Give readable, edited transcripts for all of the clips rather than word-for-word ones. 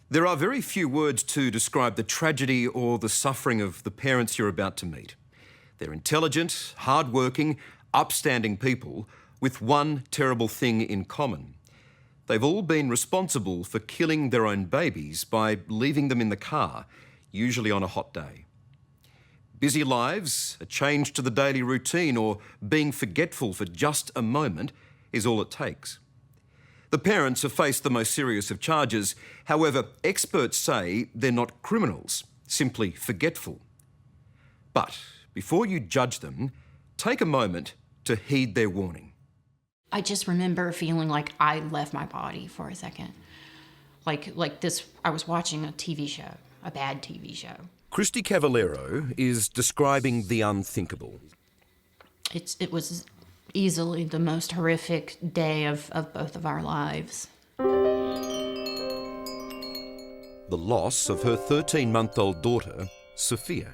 There are very few words to describe the tragedy or the suffering of the parents you're about to meet. They're intelligent, hard-working, upstanding people with one terrible thing in common. They've all been responsible for killing their own babies by leaving them in the car, usually on a hot day. Busy lives, a change to the daily routine, or being forgetful for just a moment is all it takes. The parents have faced the most serious of charges. However, experts say they're not criminals, simply forgetful. But before you judge them, take a moment to heed their warning. I just remember feeling like I left my body for a second. Like this, I was watching a TV show, a bad TV show. Christy Cavallero is describing the unthinkable. It was easily the most horrific day of both of our lives. The loss of her 13-month-old daughter, Sophia.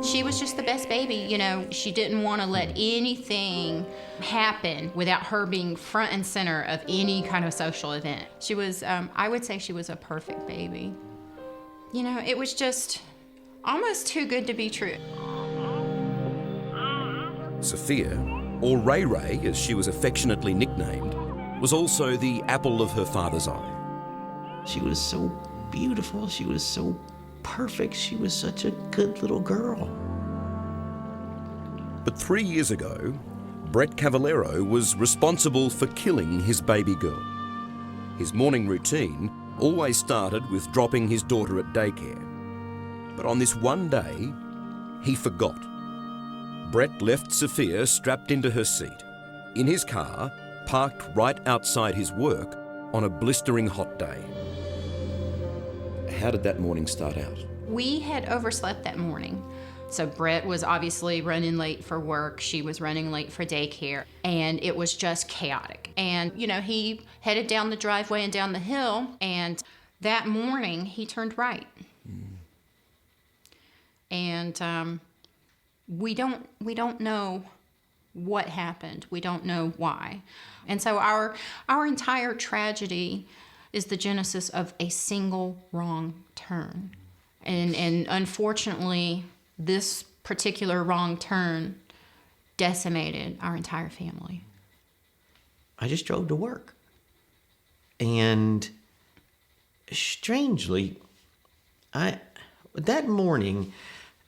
She was just the best baby, you know. She didn't want to let anything happen without her being front and center of any kind of social event. She was, I would say she was a perfect baby. You know, it was just almost too good to be true. Sophia, or Ray Ray as she was affectionately nicknamed, was also the apple of her father's eye. She was so beautiful, she was so perfect, she was such a good little girl. But 3 years ago, Brett Cavallero was responsible for killing his baby girl. His morning routine always started with dropping his daughter at daycare. But on this one day, he forgot. Brett left Sophia strapped into her seat, in his car, parked right outside his work on a blistering hot day. How did that morning start out? We had overslept that morning. So Brett was obviously running late for work. She was running late for daycare. And it was just chaotic. And, you know, he headed down the driveway and down the hill. And that morning, he turned right. And we don't know what happened. We don't know why. And so our entire tragedy is the genesis of a single wrong turn. And unfortunately, this particular wrong turn decimated our entire family. I just drove to work. And strangely, that morning,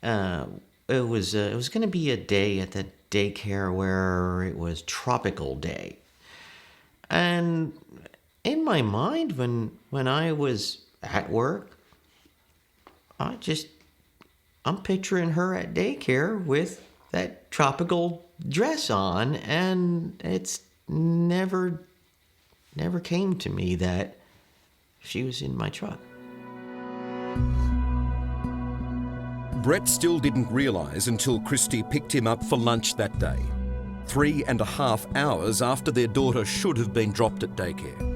it was going to be a day at the daycare where it was tropical day. And in my mind, when I was at work, I'm picturing her at daycare with that tropical dress on, and it's never came to me that she was in my truck. Brett still didn't realise until Christy picked him up for lunch that day, 3.5 hours after their daughter should have been dropped at daycare.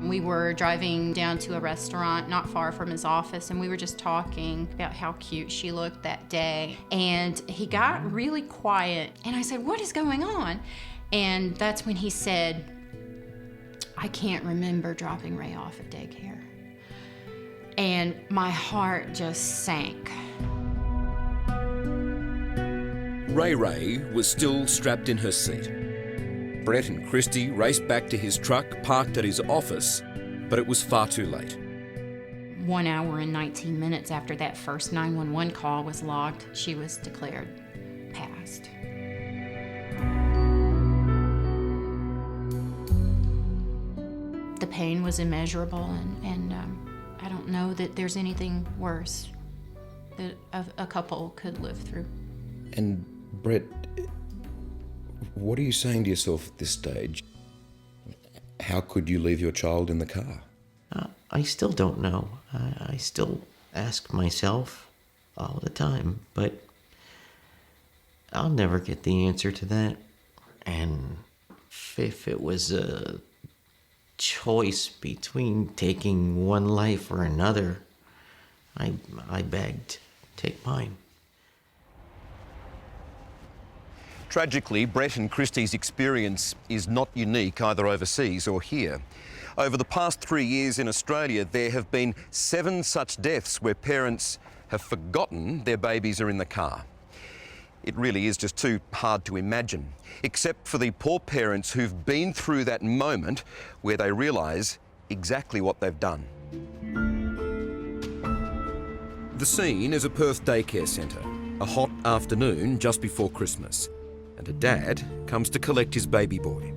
We were driving down to a restaurant not far from his office, and we were just talking about how cute she looked that day. And he got really quiet, and I said, "What is going on?" And that's when he said, "I can't remember dropping Ray off at daycare." And my heart just sank. Ray Ray was still strapped in her seat. Brett and Christy raced back to his truck parked at his office, but it was far too late. 1 hour and 19 minutes after that first 911 call was logged, she was declared passed. The pain was immeasurable, and I don't know that there's anything worse that a couple could live through. And Brett, what are you saying to yourself at this stage? How could you leave your child in the car? I still don't know. I still ask myself all the time, but I'll never get the answer to that. And if it was a choice between taking one life or another, I begged, take mine. Tragically, Brett and Christie's experience is not unique either overseas or here. Over the past 3 years in Australia, there have been 7 such deaths where parents have forgotten their babies are in the car. It really is just too hard to imagine, except for the poor parents who've been through that moment where they realise exactly what they've done. The scene is a Perth daycare centre, a hot afternoon just before Christmas, and a dad comes to collect his baby boy.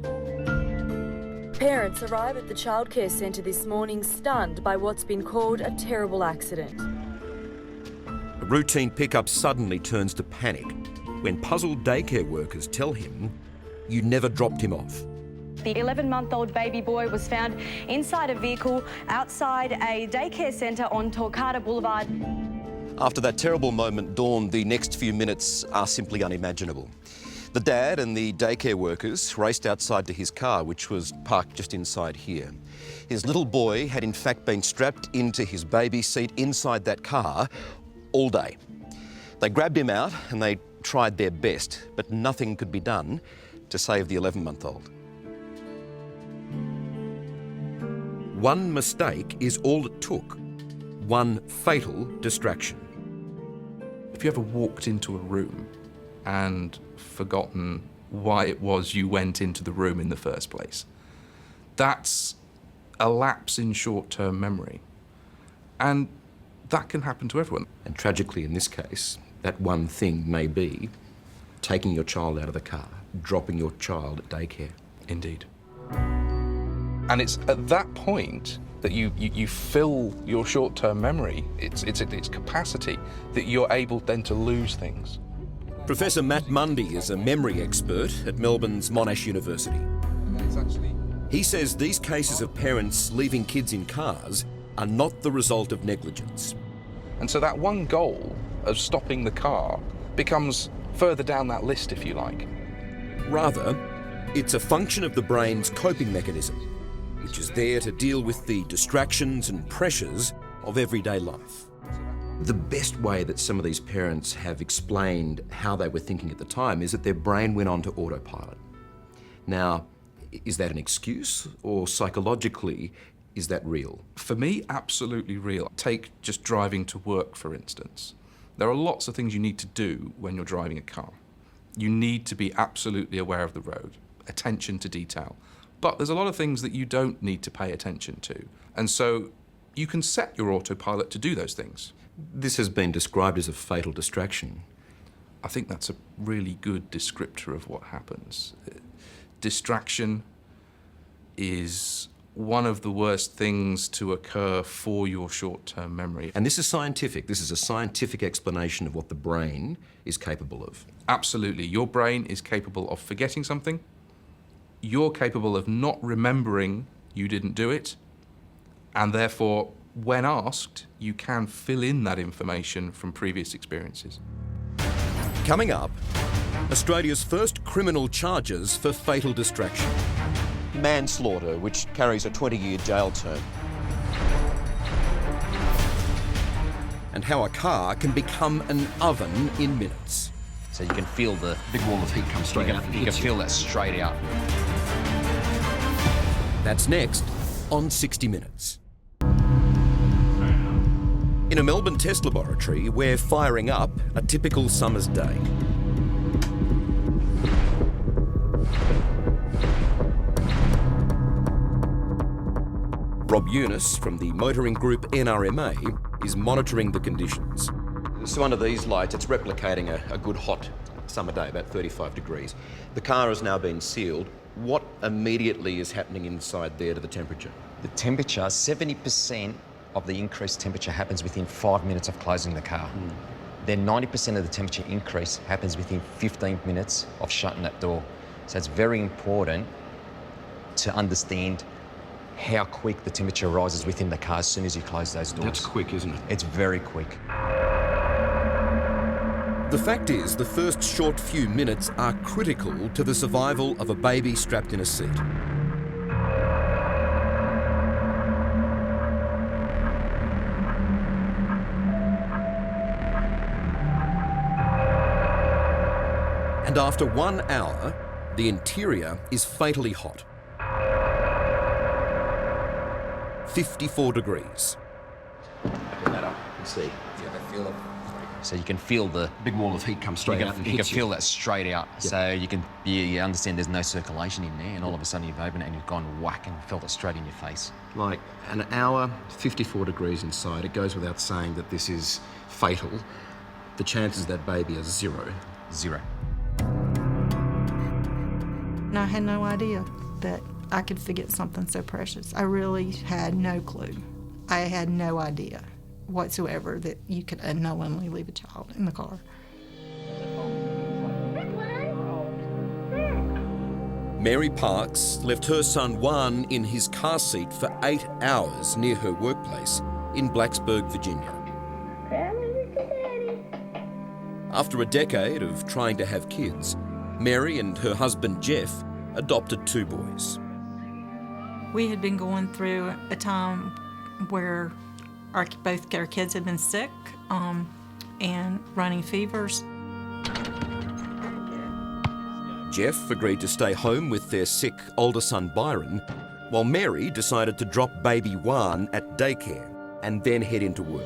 Parents arrive at the childcare centre this morning stunned by what's been called a terrible accident. A routine pickup suddenly turns to panic when puzzled daycare workers tell him, "You never dropped him off." The 11-month-old baby boy was found inside a vehicle outside a daycare centre on Torquay Boulevard. After that terrible moment dawned, the next few minutes are simply unimaginable. The dad and the daycare workers raced outside to his car, which was parked just inside here. His little boy had in fact been strapped into his baby seat inside that car all day. They grabbed him out and they tried their best, but nothing could be done to save the 11-month-old. One mistake is all it took. One fatal distraction. If you ever walked into a room and forgotten why it was you went into the room in the first place, that's a lapse in short-term memory. And that can happen to everyone. And tragically in this case, that one thing may be taking your child out of the car, dropping your child at daycare. Indeed. And it's at that point that you fill your short-term memory, its capacity, that you're able then to lose things. Professor Matt Mundy is a memory expert at Melbourne's Monash University. He says these cases of parents leaving kids in cars are not the result of negligence. And so that one goal of stopping the car becomes further down that list, if you like. Rather, it's a function of the brain's coping mechanism, which is there to deal with the distractions and pressures of everyday life. The best way that some of these parents have explained how they were thinking at the time is that their brain went on to autopilot. Now, is that an excuse, or psychologically, is that real? For me, absolutely real. Take just driving to work, for instance. There are lots of things you need to do when you're driving a car. You need to be absolutely aware of the road, attention to detail. But there's a lot of things that you don't need to pay attention to. And so you can set your autopilot to do those things. This has been described as a fatal distraction. I think that's a really good descriptor of what happens. Distraction is one of the worst things to occur for your short-term memory. And this is scientific. This is a scientific explanation of what the brain is capable of. Absolutely. Your brain is capable of forgetting something. You're capable of not remembering you didn't do it. And therefore, when asked, you can fill in that information from previous experiences. Coming up, Australia's first criminal charges for fatal distraction. Manslaughter, which carries a 20-year jail term. And how a car can become an oven in minutes. So you can feel the big wall of heat come straight out. You can feel that straight out. That's next on 60 Minutes. In a Melbourne test laboratory, we're firing up a typical summer's day. Rob Eunice from the motoring group NRMA is monitoring the conditions. So under these lights, it's replicating a good hot summer day, about 35 degrees. The car has now been sealed. What immediately is happening inside there to the temperature? The temperature, 70% of the increased temperature happens within 5 minutes of closing the car. Then 90% of the temperature increase happens within 15 minutes of shutting that door. So it's very important to understand how quick the temperature rises within the car as soon as you close those doors. That's quick, isn't it? It's very quick. The fact is, the first short few minutes are critical to the survival of a baby strapped in a seat. And And after 1 hour, the interior is fatally hot. 54 degrees. Open that up and see. So you can feel the Big wall of heat comes straight out and you can hits feel that straight out. So you understand there's no circulation in there, and all of a sudden you've opened it and you've gone whack and felt it straight in your face. Like an hour, 54 degrees inside. It goes without saying that this is fatal. The chances of that baby are 0. 0. And I had no idea that I could forget something so precious. I really had no clue. I had no idea whatsoever that you could unknowingly leave a child in the car. Mary Parks left her son Juan in his car seat for 8 hours near her workplace in Blacksburg, Virginia. After a decade of trying to have kids, Mary and her husband Jeff adopted 2 boys. We had been going through a time where both our kids had been sick and running fevers. Jeff agreed to stay home with their sick older son Byron, while Mary decided to drop baby Juan at daycare and then head into work.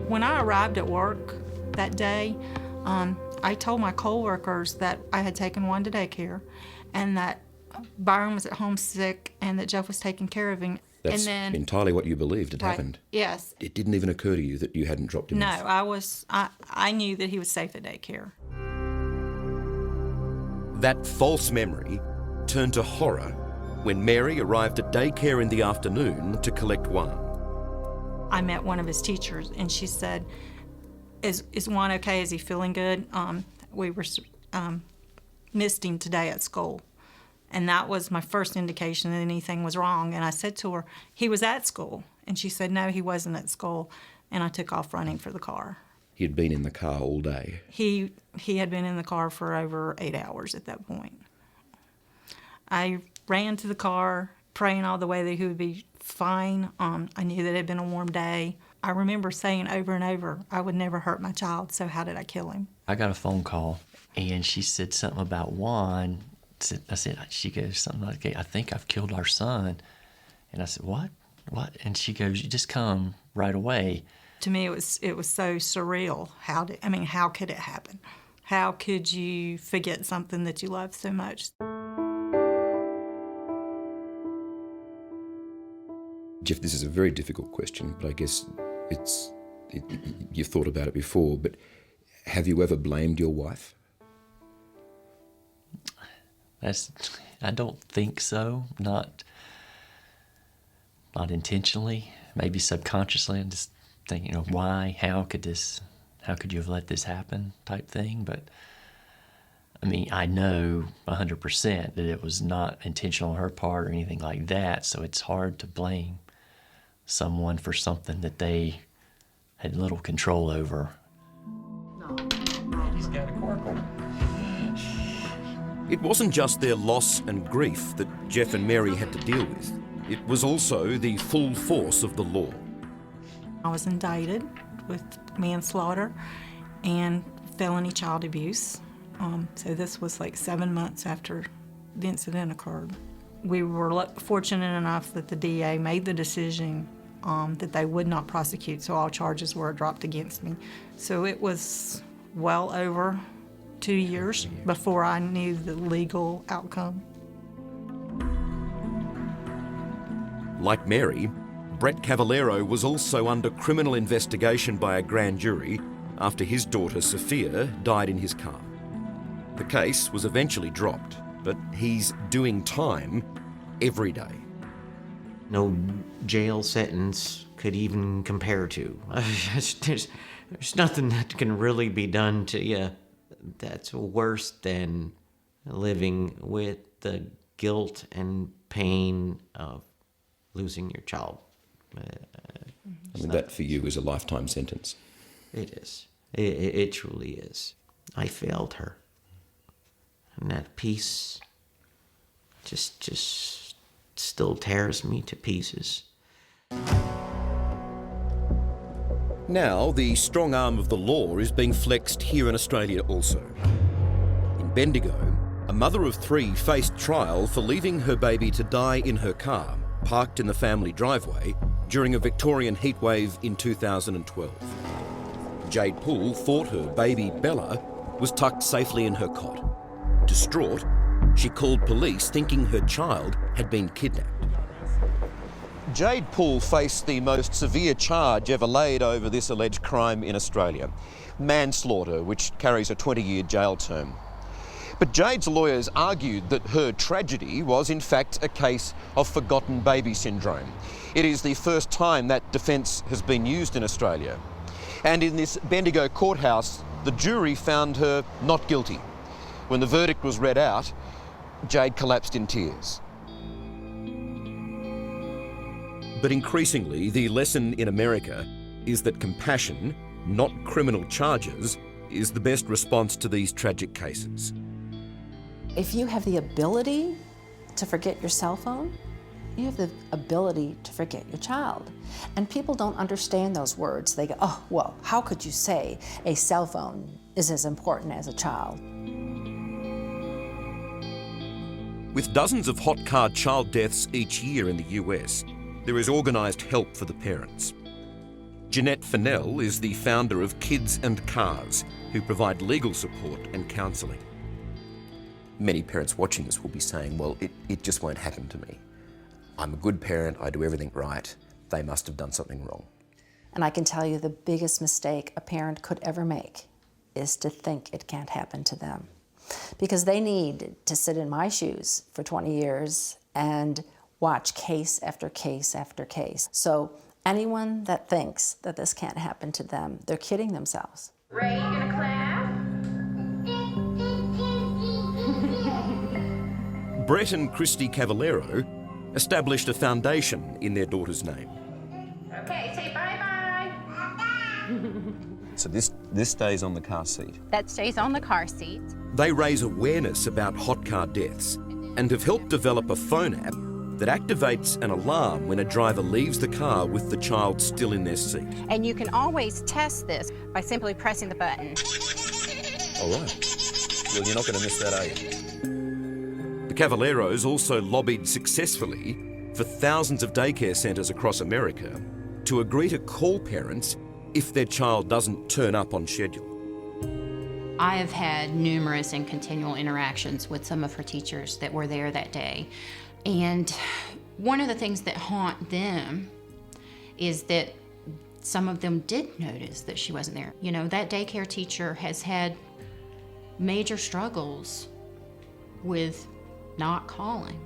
When I arrived at work that day, I told my co-workers that I had taken Juan to daycare and that Byron was at home sick and that Jeff was taking care of him. That's and then, entirely what you believed had right, happened. Yes. It didn't even occur to you that you hadn't dropped him No, off. I knew that he was safe at daycare. That false memory turned to horror when Mary arrived at daycare in the afternoon to collect Juan. I met one of his teachers and she said, is Juan okay? Is he feeling good? We were missed him today at school. And that was my first indication that anything was wrong. And I said to her, he was at school. And she said, no, he wasn't at school. And I took off running for the car. He had been in the car all day. He had been in the car for over 8 hours at that point. I ran to the car, praying all the way that he would be fine. I knew that it had been a warm day. I remember saying over and over, I would never hurt my child, so how did I kill him? I got a phone call, and she said something about Juan. She goes, something like, I think I've killed our son. And I said, what? What? And she goes, you just come right away. To me, it was so surreal. How could it happen? How could you forget something that you love so much? Jeff, this is a very difficult question, but I guess you've thought about it before, but have you ever blamed your wife? I don't think so. Not intentionally, maybe subconsciously. I'm just thinking, why? How could you have let this happen? Type thing. But I mean, I know 100% that it was not intentional on her part or anything like that. So it's hard to blame someone for something that they had little control over. He's got a coracle. It wasn't just their loss and grief that Jeff and Mary had to deal with. It was also the full force of the law. I was indicted with manslaughter and felony child abuse. So this was like 7 months after the incident occurred. We were fortunate enough that the DA made the decision that they would not prosecute, so all charges were dropped against me. So it was well over 2 years before I knew the legal outcome. Like Mary, Brett Cavallero was also under criminal investigation by a grand jury after his daughter Sophia died in his car. The case was eventually dropped, but he's doing time every day. No jail sentence could even compare to. There's nothing that can really be done to you that's worse than living with the guilt and pain of losing your child. I mean, that for you is a lifetime sentence. It is. It truly is. I failed her. And that piece just still tears me to pieces. Now, the strong arm of the law is being flexed here in Australia also. In Bendigo, a mother of 3 faced trial for leaving her baby to die in her car, parked in the family driveway, during a Victorian heatwave in 2012. Jade Poole thought her baby, Bella, was tucked safely in her cot. Distraught, she called police thinking her child had been kidnapped. Jade Poole faced the most severe charge ever laid over this alleged crime in Australia, manslaughter, which carries a 20-year jail term. But Jade's lawyers argued that her tragedy was in fact a case of forgotten baby syndrome. It is the first time that defence has been used in Australia. And in this Bendigo courthouse, the jury found her not guilty. When the verdict was read out, Jade collapsed in tears. But increasingly, the lesson in America is that compassion, not criminal charges, is the best response to these tragic cases. If you have the ability to forget your cell phone, you have the ability to forget your child. And people don't understand those words. They go, oh, well, how could you say a cell phone is as important as a child? With dozens of hot car child deaths each year in the US, there is organised help for the parents. Jeanette Fennell is the founder of Kids and Cars, who provide legal support and counselling. Many parents watching this will be saying, well, it just won't happen to me. I'm a good parent, I do everything right. They must have done something wrong. And I can tell you the biggest mistake a parent could ever make is to think it can't happen to them. Because they need to sit in my shoes for 20 years and watch case after case after case. So anyone that thinks that this can't happen to them, they're kidding themselves. Ray, you gonna clap? Brett and Christy Cavallero established a foundation in their daughter's name. Okay, say bye-bye. So this stays on the car seat. That stays on the car seat. They raise awareness about hot car deaths and have helped develop a phone app that activates an alarm when a driver leaves the car with the child still in their seat. And you can always test this by simply pressing the button. All right. Well, you're not going to miss that, are you? The Cavalleros also lobbied successfully for thousands of daycare centres across America to agree to call parents if their child doesn't turn up on schedule. I have had numerous and continual interactions with some of her teachers that were there that day. And one of the things that haunt them is that some of them did notice that she wasn't there. You know, that daycare teacher has had major struggles with not calling.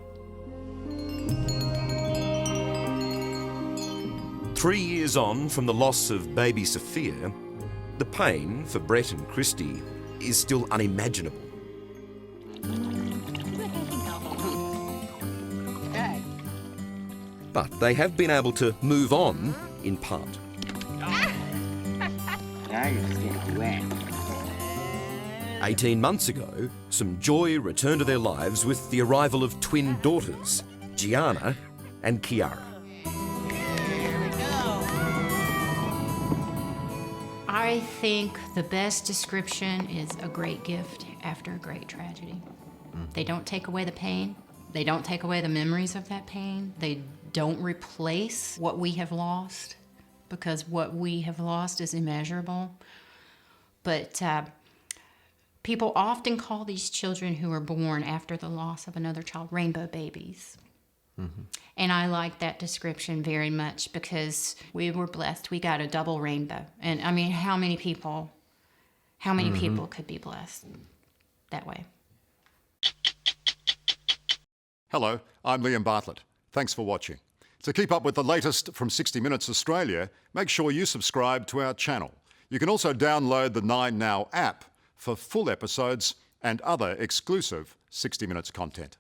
3 years on from the loss of baby Sophia, the pain for Brett and Christy is still unimaginable. But they have been able to move on in part. Now you're just getting wet. 18 months ago, some joy returned to their lives with the arrival of twin daughters, Gianna and Kiara. I think the best description is a great gift after a great tragedy. They don't take away the pain. They don't take away the memories of that pain. They don't replace what we have lost, because what we have lost is immeasurable. But people often call these children who are born after the loss of another child rainbow babies. Mm-hmm. And I like that description very much because we were blessed. We got a double rainbow. And I mean, how many people could be blessed that way? Hello, I'm Liam Bartlett. Thanks for watching. To keep up with the latest from 60 Minutes Australia, make sure you subscribe to our channel. You can also download the 9Now app for full episodes and other exclusive 60 Minutes content.